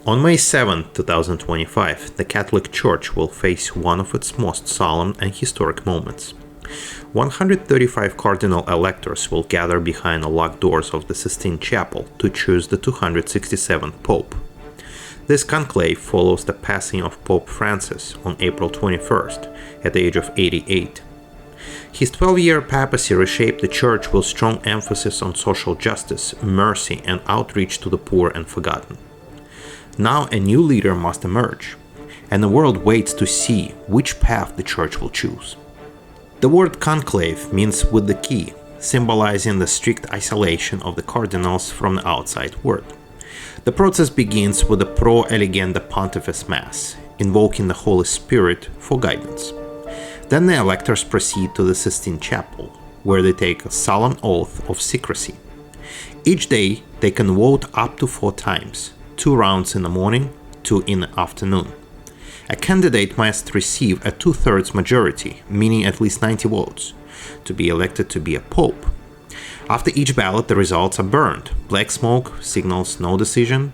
On May 7, 2025, the Catholic Church will face one of its most solemn and historic moments. 135 cardinal electors will gather behind the locked doors of the Sistine Chapel to choose the 267th Pope. This conclave follows the passing of Pope Francis on April 21st, at the age of 88. His 12-year papacy reshaped the Church with strong emphasis on social justice, mercy, and outreach to the poor and forgotten. Now a new leader must emerge, and the world waits to see which path the Church will choose. The word conclave means with the key, symbolizing the strict isolation of the cardinals from the outside world. The process begins with the Pro Eligenda Pontifex Mass, invoking the Holy Spirit for guidance. Then the electors proceed to the Sistine Chapel, where they take a solemn oath of secrecy. Each day they can vote up to 4 times, 2 rounds in the morning, 2 in the afternoon. A candidate must receive a 2/3 majority, meaning at least 90 votes, to be elected to be a pope. After each ballot, the results are burned. Black smoke signals no decision.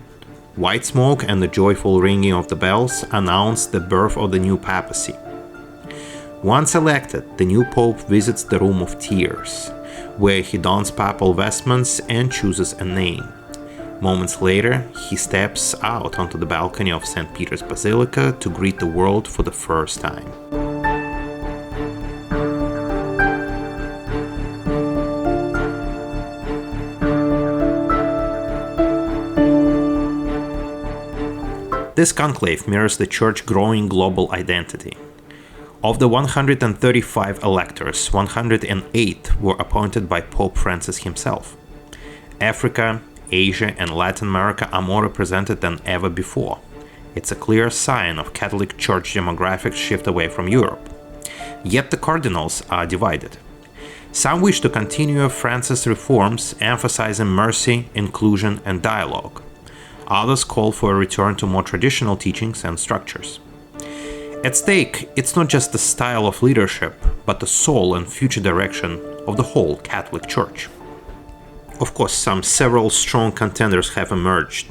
White smoke and the joyful ringing of the bells announce the birth of the new papacy. Once elected, the new pope visits the Room of Tears, where he dons papal vestments and chooses a name. Moments later, he steps out onto the balcony of St. Peter's Basilica to greet the world for the first time. This conclave mirrors the Church's growing global identity. Of the 135 electors, 108 were appointed by Pope Francis himself. Africa, Asia, and Latin America are more represented than ever before. It's a clear sign of Catholic Church demographic shift away from Europe. Yet the cardinals are divided. Some wish to continue Francis' reforms, emphasizing mercy, inclusion, and dialogue. Others call for a return to more traditional teachings and structures. At stake, it's not just the style of leadership, but the soul and future direction of the whole Catholic Church. Of course, several strong contenders have emerged.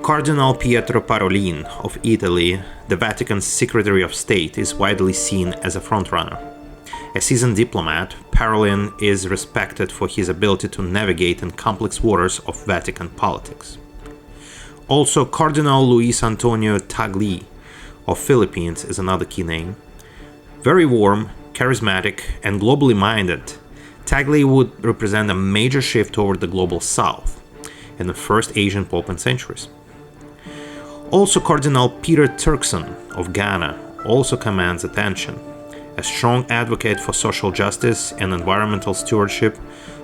Cardinal Pietro Parolin of Italy, the Vatican's Secretary of State, is widely seen as a frontrunner. A seasoned diplomat, Parolin is respected for his ability to navigate in complex waters of Vatican politics. Also, Cardinal Luis Antonio Tagle of Philippines is another key name. Very warm, charismatic, and globally minded, Tagle would represent a major shift toward the global south, and the first Asian pope in centuries. Also, Cardinal Peter Turkson of Ghana also commands attention. A strong advocate for social justice and environmental stewardship,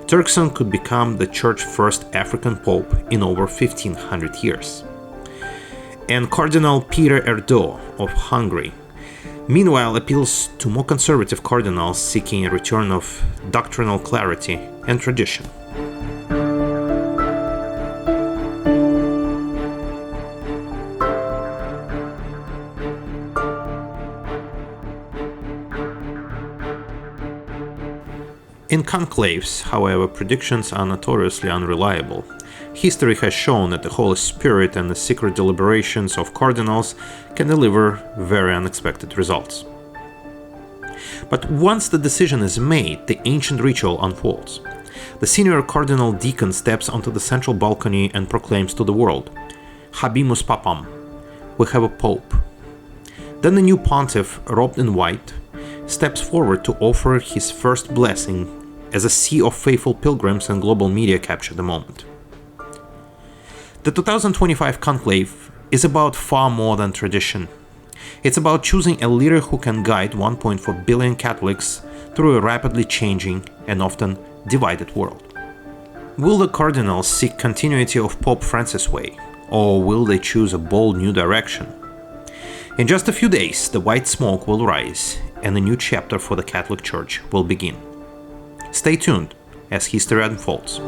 Turkson could become the Church's first African pope in over 1500 years. And Cardinal Peter Erdő of Hungary, meanwhile, appeals to more conservative cardinals seeking a return of doctrinal clarity and tradition. In conclaves, however, predictions are notoriously unreliable. History has shown that the Holy Spirit and the secret deliberations of cardinals can deliver very unexpected results. But once the decision is made, the ancient ritual unfolds. The senior cardinal deacon steps onto the central balcony and proclaims to the world, "Habemus Papam, we have a pope." Then the new pontiff, robed in white, steps forward to offer his first blessing as a sea of faithful pilgrims and global media capture the moment. The 2025 conclave is about far more than tradition. It's about choosing a leader who can guide 1.4 billion Catholics through a rapidly changing and often divided world. Will the cardinals seek continuity of Pope Francis' way, or will they choose a bold new direction? In just a few days, the white smoke will rise, and a new chapter for the Catholic Church will begin. Stay tuned as history unfolds.